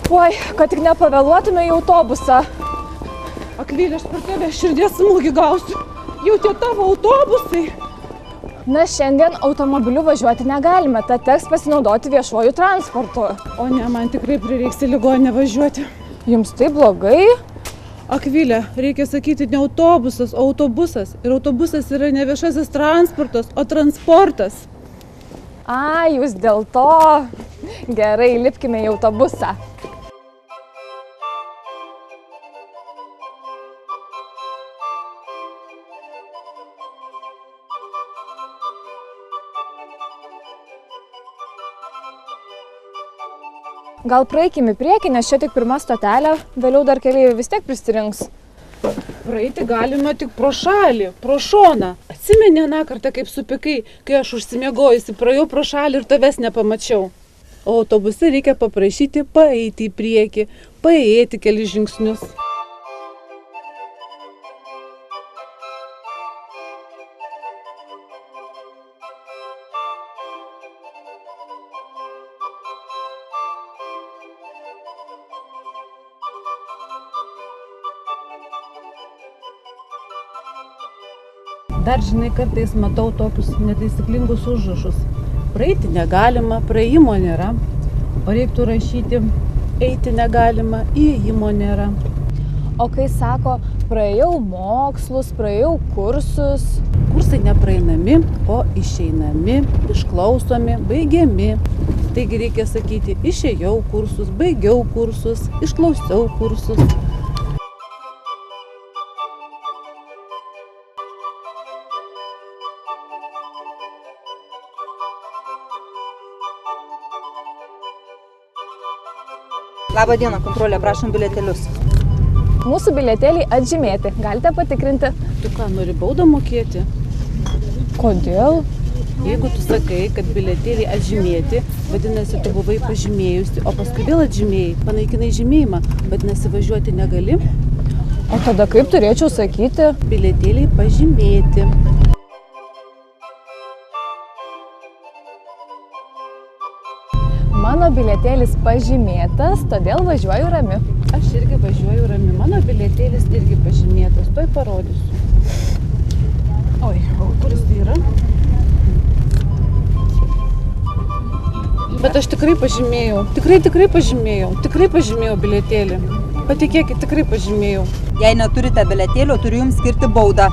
Oi, kad tik nepavėluotume į autobusą. Akvilė, aš per tave širdies smūgį gausiu. Jau tie tavo autobusai. Na, šiandien automobiliu važiuoti negalime, tad teks pasinaudoti viešuoju transportu. O ne, man tikrai prireiks į ligoninę važiuoti. Jums tai blogai? Akvilė, reikia sakyti ne autobusas, o autobusas. Ir autobusas yra ne viešasis transportas, o transportas. A, jūs dėl to. Gerai, lipkime į autobusą. Gal praeikime į priekį, nes čia tik pirma stotelė, vėliau dar keliai vis tiek prisirinks. Praeiti galima tik pro šalį, pro šoną. Atsimeni aną kartą, kaip supykai, kai aš užsimiegojusi, praėjau pro šalį ir tavęs nepamačiau. O autobuse reikia paprašyti paeiti į priekį, paėjti kelis žingsnius. Dar žinai, kartais matau tokius netaisyklingus užrašus. Praeiti negalima, praėjimo nėra. O reiktų rašyti, eiti negalima, įėjimo nėra. O kai sako, praėjau mokslus, praėjau kursus. Kursai nepraeinami, o išeinami, išklausomi, baigiami. Taigi reikia sakyti, išėjau kursus, baigiau kursus, išklausiau kursus. Labą dieną, kontrolė, prašom bilietėlius. Mūsų bilietėliai atžymėti, galite patikrinti. Tu ką, nori baudą mokėti? Kodėl? Jeigu tu sakai, kad bilietėliai atžymėti, vadinasi, tu buvai pažymėjusi, o paskui vėl atžymėjai, panaikinai žymėjimą, vadinasi, važiuoti negali. O tada kaip turėčiau sakyti? Bilietėliai pažymėti. Mano bilietėlis pažymėtas, todėl važiuoju rami. Aš irgi važiuoju rami, mano bilietėlis irgi pažymėtas, tuoj parodysiu. Oi, o kuris tai yra? Bet aš tikrai pažymėjau, tikrai pažymėjau bilietėlį. Patikėkit, tikrai pažymėjau. Jei neturite bilietėlio, turiu jums skirti baudą.